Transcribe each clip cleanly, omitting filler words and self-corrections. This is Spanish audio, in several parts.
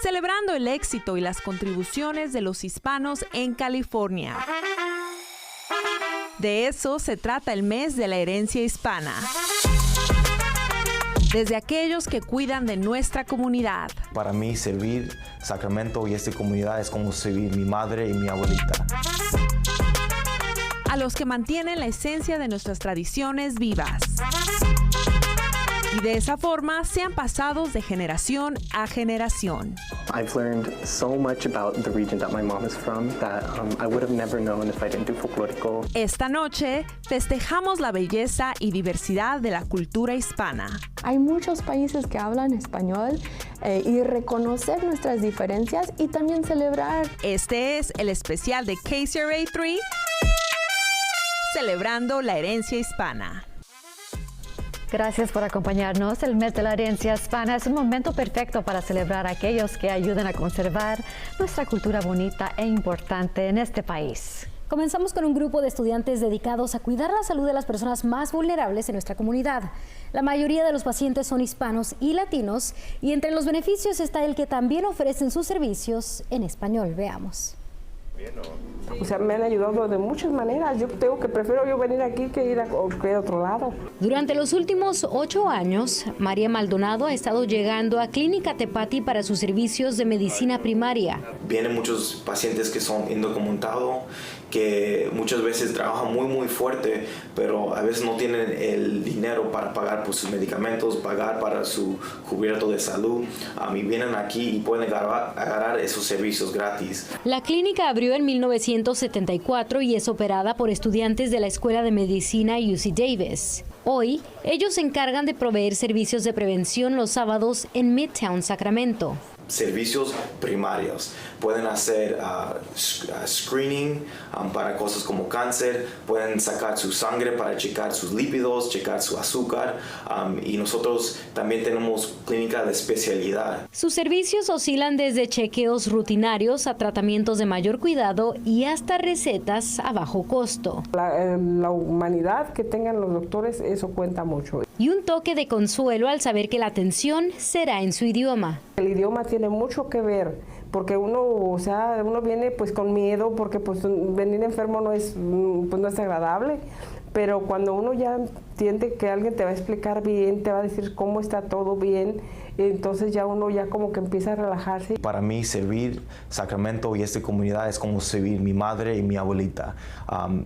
celebrando el éxito y las contribuciones de los hispanos en California. De eso se trata el mes de la herencia hispana. Desde aquellos que cuidan de nuestra comunidad. Para mí, servir Sacramento y esta comunidad es como servir mi madre y mi abuelita. A los que mantienen la esencia de nuestras tradiciones vivas. Y de esa forma sean pasados de generación a generación. I've learned so much about the region that my mom is from that I would have never known if I didn't do folclórico. Esta noche festejamos la belleza y diversidad de la cultura hispana. Hay muchos países que hablan español y reconocer nuestras diferencias y también celebrar. Este es el especial de KCRA 3, celebrando la herencia hispana. Gracias por acompañarnos. El mes de la herencia hispana es un momento perfecto para celebrar a aquellos que ayudan a conservar nuestra cultura bonita e importante en este país. Comenzamos con un grupo de estudiantes dedicados a cuidar la salud de las personas más vulnerables en nuestra comunidad. La mayoría de los pacientes son hispanos y latinos, y entre los beneficios está el que también ofrecen sus servicios en español. Veamos. O sea, me han ayudado de muchas maneras. Yo tengo que prefiero yo venir aquí que ir a cualquier otro lado. Durante los últimos 8 años, María Maldonado ha estado llegando a Clínica Tepati para sus servicios de medicina primaria. Vienen muchos pacientes que son indocumentados, que muchas veces trabajan muy fuerte, pero a veces no tienen el dinero para pagar por sus medicamentos, pagar para su cubierto de salud. Y vienen aquí y pueden agarrar esos servicios gratis. La clínica abrió en 1974 y es operada por estudiantes de la Escuela de Medicina UC Davis. Hoy, ellos se encargan de proveer servicios de prevención los sábados en Midtown, Sacramento. Servicios primarios. Pueden hacer screening para cosas como cáncer, pueden sacar su sangre para checar sus lípidos, checar su azúcar, y nosotros también tenemos clínica de especialidad. Sus servicios oscilan desde chequeos rutinarios a tratamientos de mayor cuidado y hasta recetas a bajo costo. La humanidad que tengan los doctores, eso cuenta mucho. Y un toque de consuelo al saber que la atención será en su idioma. El idioma tiene mucho que ver, porque uno viene pues con miedo, porque pues venir enfermo no es agradable, pero cuando uno ya entiende que alguien te va a explicar bien, te va a decir cómo está todo bien, entonces ya uno ya como que empieza a relajarse. Para mí, servir Sacramento y esta comunidad es como servir mi madre y mi abuelita,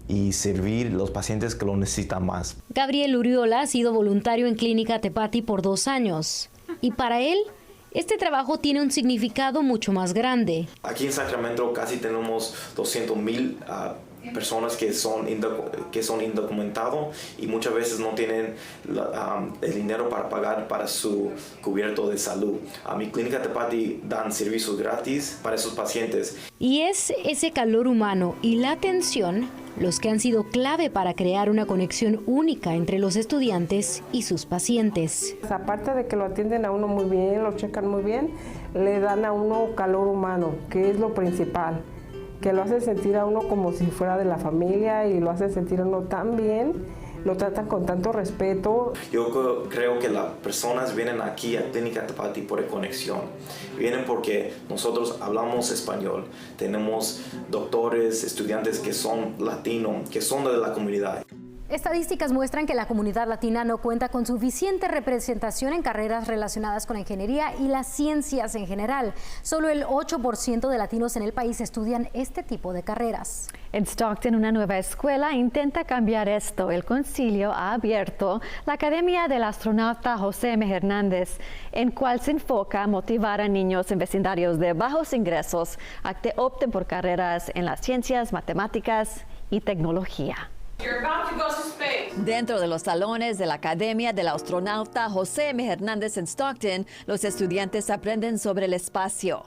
y servir los pacientes que lo necesitan más. Gabriel Uriola ha sido voluntario en Clínica Tepati por 2 años, y para él, este trabajo tiene un significado mucho más grande. Aquí en Sacramento casi tenemos 200,000 personas que son indocumentados y muchas veces no tienen el dinero para pagar para su cubierto de salud. A mi Clínica Tepati dan servicios gratis para esos pacientes. Y es ese calor humano y la atención los que han sido clave para crear una conexión única entre los estudiantes y sus pacientes. Aparte de que lo atienden a uno muy bien, lo checan muy bien, le dan a uno calor humano, que es lo principal, que lo hace sentir a uno como si fuera de la familia y lo hace sentir a uno tan bien, lo tratan con tanto respeto. Yo creo que las personas vienen aquí a Clínica Tepati por conexión. Vienen porque nosotros hablamos español, tenemos doctores, estudiantes que son latinos, que son de la comunidad. Estadísticas muestran que la comunidad latina no cuenta con suficiente representación en carreras relacionadas con la ingeniería y las ciencias en general. Solo el 8% de latinos en el país estudian este tipo de carreras. En Stockton, una nueva escuela intenta cambiar esto. El Concilio ha abierto la Academia del Astronauta José M. Hernández, en cual se enfoca a motivar a niños en vecindarios de bajos ingresos a que opten por carreras en las ciencias, matemáticas y tecnología. Dentro de los salones de la Academia del Astronauta José M. Hernández en Stockton, los estudiantes aprenden sobre el espacio.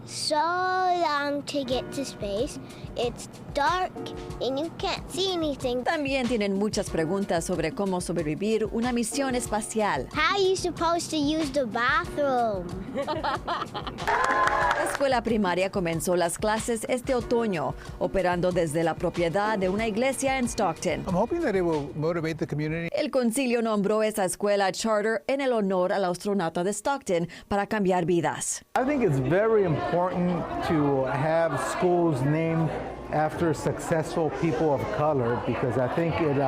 so long to get to space. It's dark and you can't see anything. También tienen muchas preguntas sobre cómo sobrevivir una misión espacial. How are you supposed to use the bathroom? La escuela primaria comenzó las clases este otoño, operando desde la propiedad de una iglesia en Stockton. I'm hoping that it will motivate the community. El concilio nombró esa escuela charter en el honor al astronauta de Stockton para cambiar vidas. I think it's very important to have schools named after successful people of color because I think it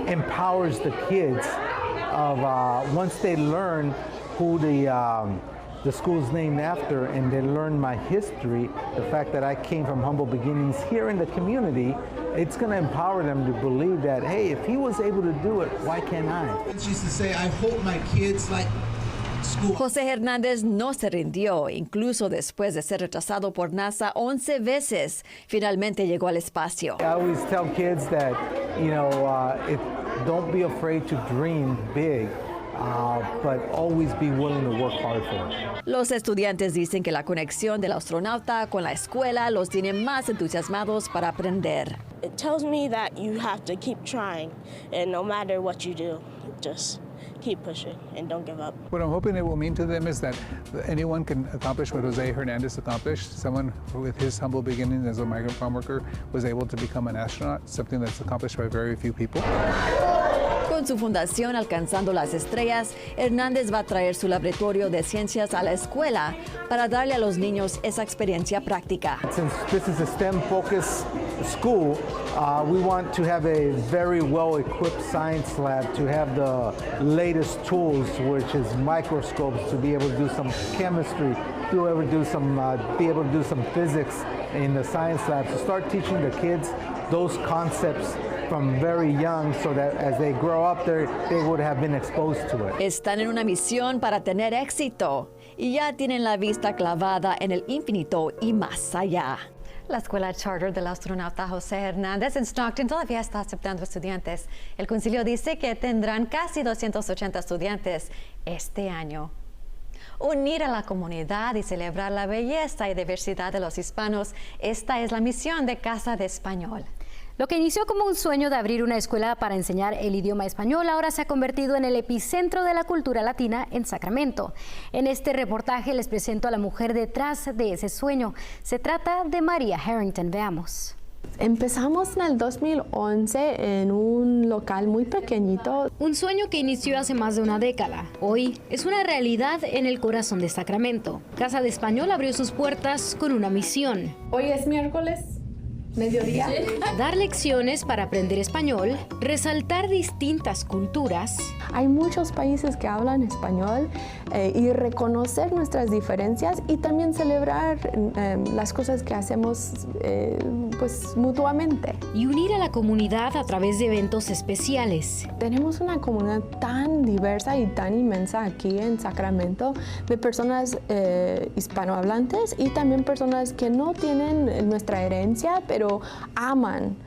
empowers the kids of once they learn who the school's named after and they learn my history, the fact that I came from humble beginnings here in the community, it's going to empower them to believe that, hey, if he was able to do it, why can't I? I used to say, I hope my kids like school. José Hernández no se rindió, incluso después de ser rechazado por NASA 11 veces. Finalmente llegó al espacio. I always tell kids that, don't be afraid to dream big. But always be willing to work hard for it. Los estudiantes dicen que la conexión del astronauta con la escuela los tiene más entusiasmados para aprender. It tells me that you have to keep trying, and no matter what you do, just keep pushing and don't give up. What I'm hoping it will mean to them is that anyone can accomplish what Jose Hernandez accomplished. Someone with his humble beginnings as a migrant farm worker was able to become an astronaut, something that's accomplished by very few people. Con su fundación Alcanzando las Estrellas, Hernández va a traer su laboratorio de ciencias a la escuela para darle a los niños esa experiencia práctica. Since this is a STEM-focused school, we want to have a very well-equipped science lab to have the latest tools, which is microscopes, to be able to do some chemistry, be able to do some physics in the science lab, to start teaching the kids those concepts from very young so that as they grow up they would have been exposed to it. Están en una misión para tener éxito y ya tienen la vista clavada en el infinito y más allá. La escuela charter del astronauta José Hernández en Stockton todavía está aceptando estudiantes. El concilio dice que tendrán casi 280 estudiantes este año. Unir a la comunidad y celebrar la belleza y diversidad de los hispanos, esta es la misión de Casa de Español. Lo que inició como un sueño de abrir una escuela para enseñar el idioma español ahora se ha convertido en el epicentro de la cultura latina en Sacramento. En este reportaje les presento a la mujer detrás de ese sueño. Se trata de María Harrington. Veamos. Empezamos en el 2011 en un local muy pequeñito. Un sueño que inició hace más de una década. Hoy es una realidad en el corazón de Sacramento. Casa de Español abrió sus puertas con una misión. Hoy es miércoles. Mediodía. Dar lecciones para aprender español, resaltar distintas culturas. Hay muchos países que hablan español y reconocer nuestras diferencias y también celebrar las cosas que hacemos pues mutuamente. Y unir a la comunidad a través de eventos especiales. Tenemos una comunidad tan diversa y tan inmensa aquí en Sacramento de personas hispanohablantes y también personas que no tienen nuestra herencia, pero aman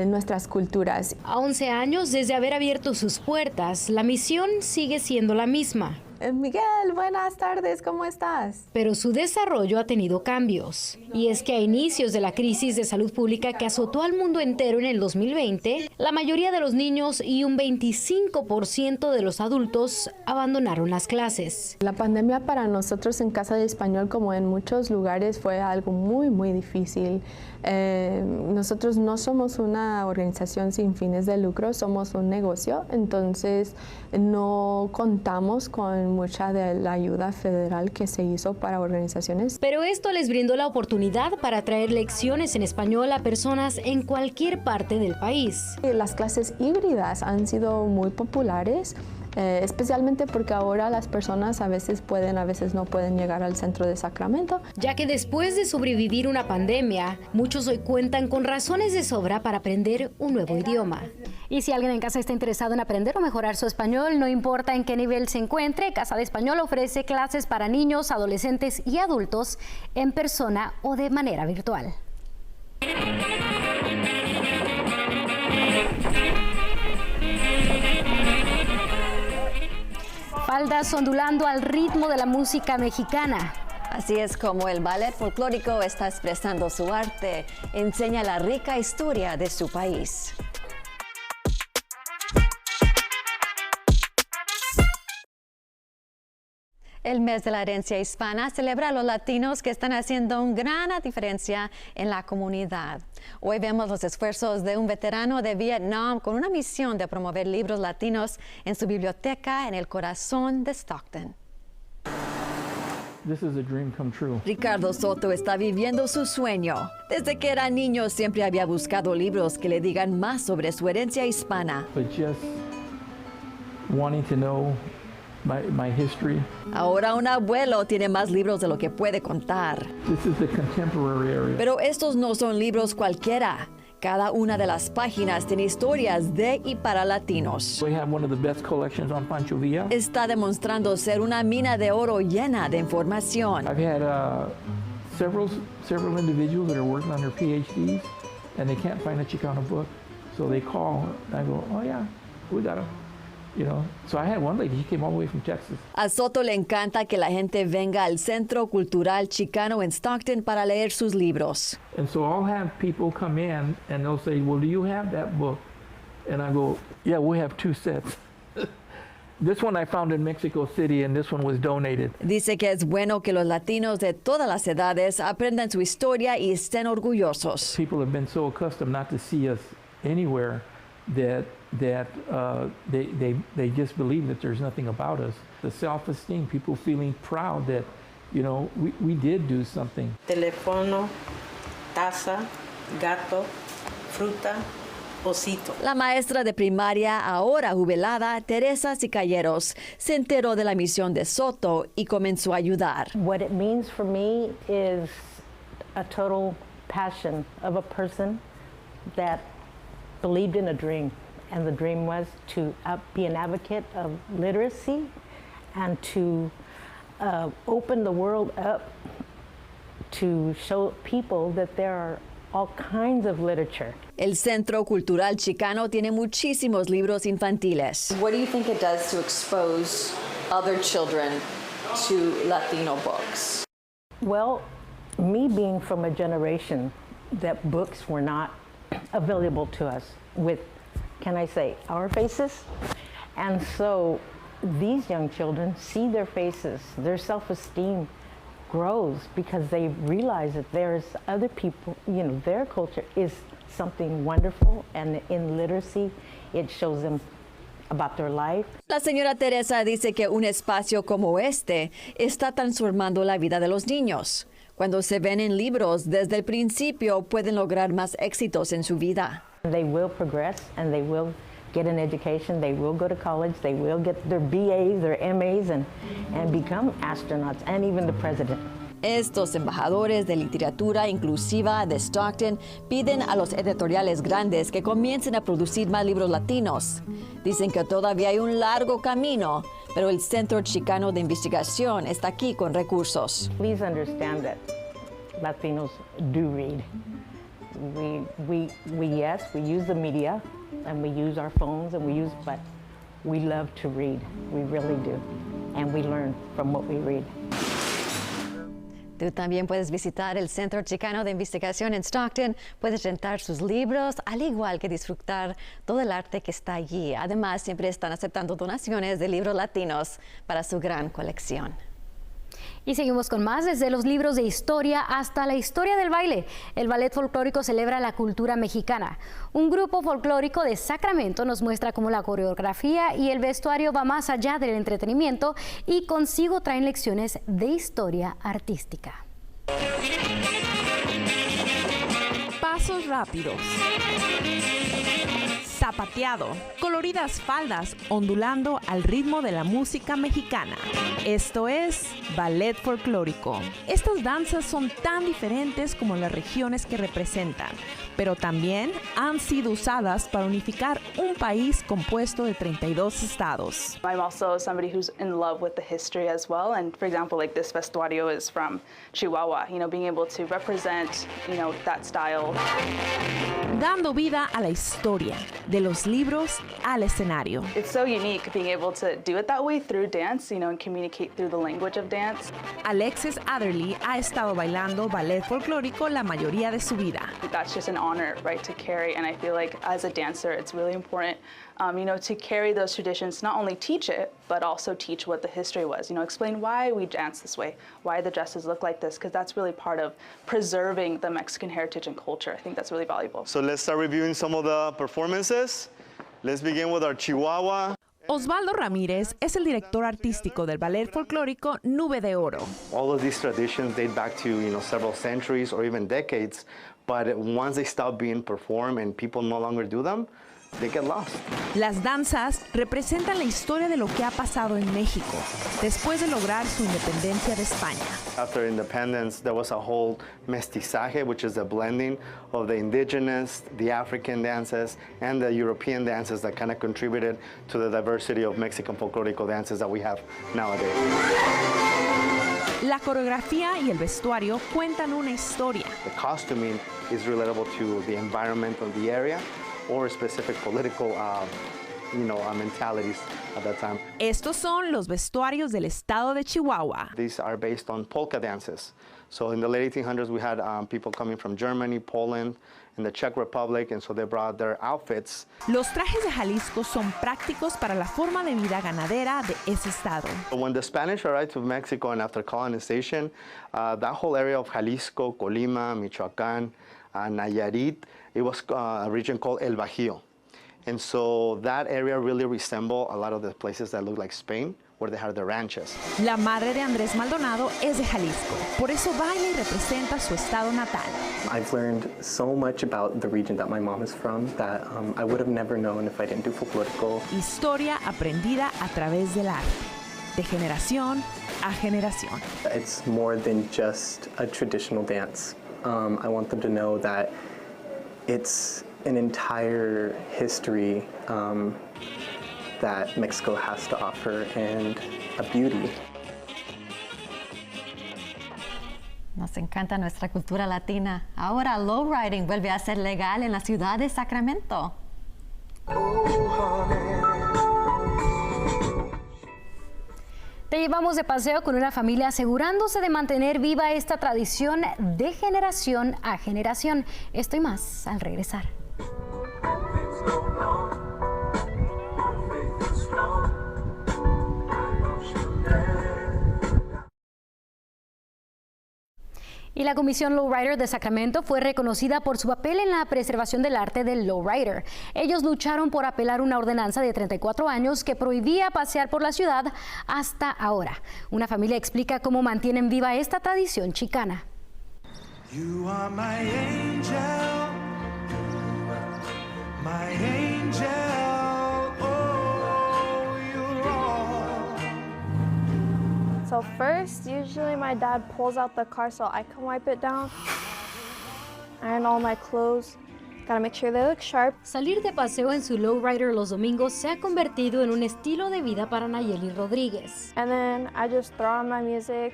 nuestras culturas. A 11 años desde haber abierto sus puertas, la misión sigue siendo la misma. Miguel, buenas tardes, ¿cómo estás? Pero su desarrollo ha tenido cambios. Y es que a inicios de la crisis de salud pública que azotó al mundo entero en el 2020, la mayoría de los niños y un 25% de los adultos abandonaron las clases. La pandemia para nosotros en Casa de Español, como en muchos lugares, fue algo muy, muy difícil. Nosotros no somos una organización sin fines de lucro, somos un negocio, entonces no contamos con mucha de la ayuda federal que se hizo para organizaciones. Pero esto les brindó la oportunidad para traer lecciones en español a personas en cualquier parte del país. Las clases híbridas han sido muy populares. Especialmente porque ahora las personas a veces pueden, a veces no pueden llegar al centro de Sacramento. Ya que después de sobrevivir una pandemia, muchos hoy cuentan con razones de sobra para aprender un nuevo idioma. Y si alguien en casa está interesado en aprender o mejorar su español, no importa en qué nivel se encuentre, Casa de Español ofrece clases para niños, adolescentes y adultos en persona o de manera virtual. Faldas ondulando al ritmo de la música mexicana. Así es como el ballet folclórico está expresando su arte, enseña la rica historia de su país. El mes de la herencia hispana celebra a los latinos que están haciendo una gran diferencia en la comunidad. Hoy vemos los esfuerzos de un veterano de Vietnam con una misión de promover libros latinos en su biblioteca en el corazón de Stockton. This is a dream come true. Ricardo Soto está viviendo su sueño. Desde que era niño siempre había buscado libros que le digan más sobre su herencia hispana. But just wanting to know my history. Ahora un abuelo tiene más libros de lo que puede contar. This is the contemporary area. Pero estos no son libros cualquiera. Cada una de las páginas tiene historias de y para latinos. We have one of the best collections on Pancho Villa. Está demostrando ser una mina de oro llena de información. I've had several individuals that are working on their PhDs and they can't find a Chicano book, so they call and I go, oh yeah, we got them. You know, so I had one lady, she came all the way from Texas. A Soto le encanta que la gente venga al Centro Cultural Chicano en Stockton para leer sus libros. And so I'll have people come in and they'll say, well, do you have that book? And I go, yeah, we have 2 sets. This one I found in Mexico City and this one was donated. Dice que es bueno que los latinos de todas las edades aprendan su historia y estén orgullosos. People have been so accustomed not to see us anywhere that they just believe that there's nothing about us. The self-esteem, people feeling proud that, you know, we did do something. Teléfono, taza, gato, fruta, osito. La maestra de primaria, ahora jubilada, Teresa Sicalleros, se enteró de la misión de Soto y comenzó a ayudar. What it means for me is a total passion of a person that believed in a dream, and the dream was to be an advocate of literacy and to open the world up to show people that there are all kinds of literature. El Centro Cultural Chicano tiene muchísimos libros infantiles. What do you think it does to expose other children to Latino books? Well, me being from a generation that books were not available to us with, can I say, our faces? And so these young children see their faces, their self-esteem grows because they realize that there's other people, you know, their culture is something wonderful, and in literacy it shows them about their life. La señora Teresa dice que un espacio como este está transformando la vida de los niños. Cuando se ven en libros desde el principio, pueden lograr más éxitos en su vida. They will progress and they will get an education, they will go to college, they will get their BAs, their MAs, and become astronauts, and even the president. Estos embajadores de literatura inclusiva de Stockton piden a los editoriales grandes que comiencen a producir más libros latinos. Dicen que todavía hay un largo camino, pero el Centro Chicano de Investigación está aquí con recursos. Please understand that Latinos do read. We yes, we use the media and we use our phones but we love to read. We really do. And we learn from what we read. Tú también puedes visitar el Centro Chicano de Investigación en Stockton. Puedes rentar sus libros, al igual que disfrutar todo el arte que está allí. Además, siempre están aceptando donaciones de libros latinos para su gran colección. Y seguimos con más, desde los libros de historia hasta la historia del baile. El ballet folclórico celebra la cultura mexicana. Un grupo folclórico de Sacramento nos muestra cómo la coreografía y el vestuario va más allá del entretenimiento y consigo traen lecciones de historia artística. Pasos rápidos. Zapateado, coloridas faldas ondulando al ritmo de la música mexicana. Esto es ballet folclórico. Estas danzas son tan diferentes como las regiones que representan, pero también han sido usadas para unificar un país compuesto de 32 estados. I'm also somebody who's in love with the history as well, and for example, like this vestuario is from Chihuahua, you know, being able to represent, you know, that style. Dando vida a la historia de los libros al escenario. It's so unique being able to do it that way through dance, you know, and communicate through the language of dance. Alexis Adderley ha estado bailando ballet folclórico la mayoría de su vida. That's just an honor, right, to carry, and I feel like as a dancer, it's really important, you know, to carry those traditions, not only teach it, but also teach what the history was, you know, explain why we dance this way, why the dresses look like this, because that's really part of preserving the Mexican heritage and culture. I think that's really valuable. So let's start reviewing some of the performances. Let's begin with our Chihuahua. Osvaldo Ramírez es el director artístico del ballet folclórico Nube de Oro. All of these traditions date back to, you know, several centuries or even decades, but once they stop being performed and people no longer do them, they get lost. Las danzas representan la historia de lo que ha pasado en México después de lograr su independencia de España. After independence, there was a whole mestizaje, which is the blending of the indigenous, the African dances, and the European dances that kind of contributed to the diversity of Mexican folklorical dances that we have nowadays. La coreografía y el vestuario cuentan una historia. The costuming is relatable to the environment of the area or specific political mentalities at that time. Estos son los vestuarios del estado de Chihuahua. These are based on polka dances. So in the late 1800s, we had people coming from Germany, Poland, and the Czech Republic, and so they brought their outfits. Los trajes de Jalisco son prácticos para la forma de vida ganadera de ese estado. When the Spanish arrived to Mexico and after colonization, that whole area of Jalisco, Colima, Michoacán, Nayarit, it was a region called El Bajío. And so that area really resembled a lot of the places that look like Spain, where they had the ranches. La madre de Andrés Maldonado es de Jalisco, por eso baila y representa su estado natal. I've learned so much about the region that my mom is from that I would have never known if I didn't do folklórico. Historia aprendida a través del arte, de generación a generación. It's more than just a traditional dance. I want them to know that it's an entire history that Mexico has to offer and a beauty. Nos encanta nuestra cultura latina. Ahora lowriding vuelve a ser legal en la ciudad de Sacramento. Te llevamos de paseo con una familia asegurándose de mantener viva esta tradición de generación a generación. Esto y más al regresar. Y la Comisión Lowrider de Sacramento fue reconocida por su papel en la preservación del arte del lowrider. Ellos lucharon por apelar una ordenanza de 34 años que prohibía pasear por la ciudad hasta ahora. Una familia explica cómo mantienen viva esta tradición chicana. You are my angel, my angel. So first, usually my dad pulls out the car so I can wipe it down. Iron all my clothes. Gotta make sure they look sharp. Salir de paseo en su lowrider los domingos se ha convertido en un estilo de vida para Nayeli Rodríguez. And then I just throw on my music.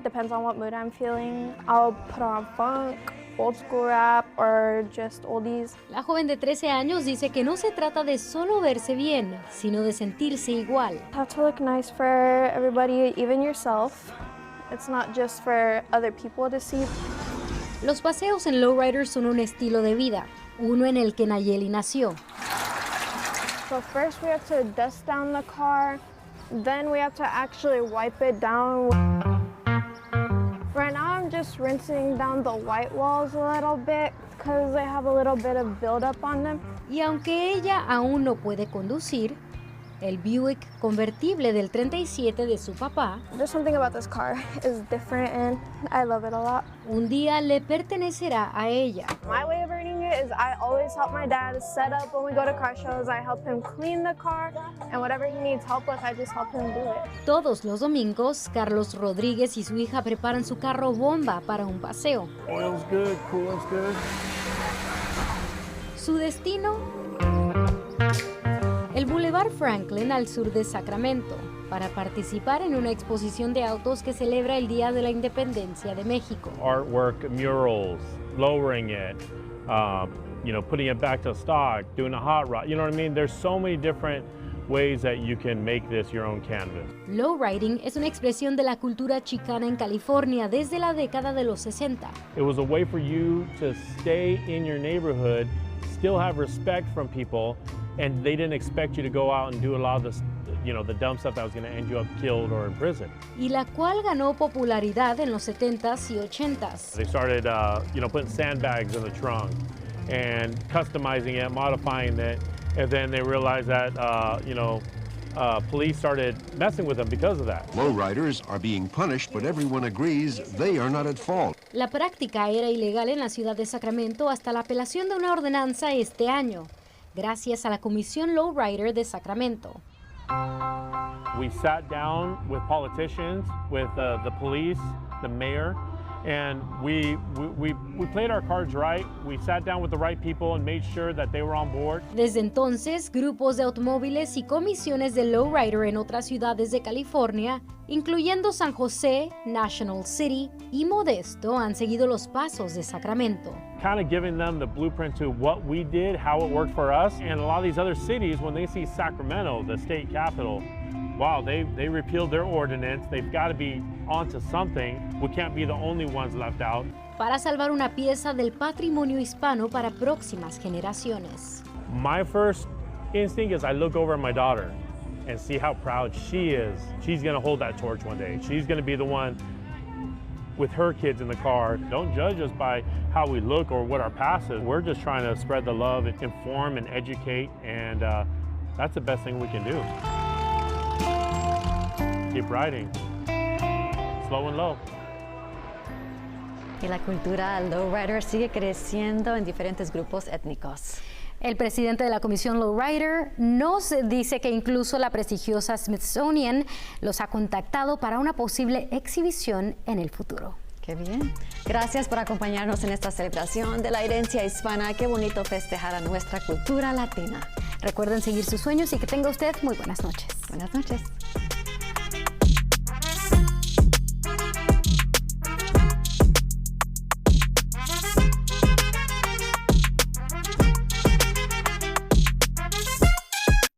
Depends on what mood I'm feeling. I'll put on funk, old school rap, or just oldies. La joven de 13 años dice que no se trata de solo verse bien, sino de sentirse igual. You have to look nice for everybody, even yourself. It's not just for other people to see. Los paseos en lowriders son un estilo de vida, uno en el que Nayeli nació. So first we have to dust down the car, then we have to actually wipe it down. Right now I'm just rinsing down the white walls a little bit because they have a little bit of buildup on them. Y aunque ella aún no puede conducir, el Buick convertible del 37 de su papá, there's something about this car is different and I love it a lot. Un día le pertenecerá a ella. My way of earning it is I always help my dad set up when we go to car shows. I help him clean the car and whatever he needs help with, I just help him do it. Todos los domingos, Carlos Rodríguez y su hija preparan su carro bomba para un paseo. Oil's good, cool's good. Su destino, el Boulevard Franklin al sur de Sacramento, para participar en una exposición de autos que celebra el Día de la Independencia de México. Artwork, murals, lowering it, you know, putting it back to stock, doing a hot rod, you know what I mean? There's so many different ways that you can make this your own canvas. Lowriding es una expresión de la cultura chicana en California desde la década de los 60. It was a way for you to stay in your neighborhood, still have respect from people, and they didn't expect you to go out and do a lot of this, you know, the dumb stuff that was going to end you up killed or in prison. Y la cual ganó popularidad en los 70s y 80s. They started, you know, putting sandbags in the trunk and customizing it, modifying it, and then they realized that, you know, police started messing with them because of that. Lowriders are being punished, but everyone agrees they are not at fault. La práctica era ilegal en la ciudad de Sacramento hasta la apelación de una ordenanza este año, gracias a la Comisión Lowrider de Sacramento. We sat down with politicians, with the police, the mayor, and we played our cards right. We sat down with the right people and made sure that they were on board. Desde entonces, grupos de automóviles y comisiones de lowrider en otras ciudades de California, incluyendo San José, National City y Modesto, han seguido los pasos de Sacramento. Kind of giving them the blueprint to what we did, how it worked for us. And a lot of these other cities, when they see Sacramento, the state capital, wow, they repealed their ordinance. They've got to be onto something. We can't be the only ones left out. Para salvar una pieza del patrimonio hispano para próximas generaciones. My first instinct is I look over at my daughter and see how proud she is. She's going to hold that torch one day. She's going to be the one with her kids in the car. Don't judge us by how we look or what our past is. We're just trying to spread the love, inform, and educate, and that's the best thing we can do. Keep riding, slow and low. Y la cultura lowrider sigue creciendo en diferentes grupos étnicos. El presidente de la Comisión Lowrider nos dice que incluso la prestigiosa Smithsonian los ha contactado para una posible exhibición en el futuro. Qué bien. Gracias por acompañarnos en esta celebración de la herencia hispana. Qué bonito festejar a nuestra cultura latina. Recuerden seguir sus sueños y que tenga usted muy buenas noches. Buenas noches.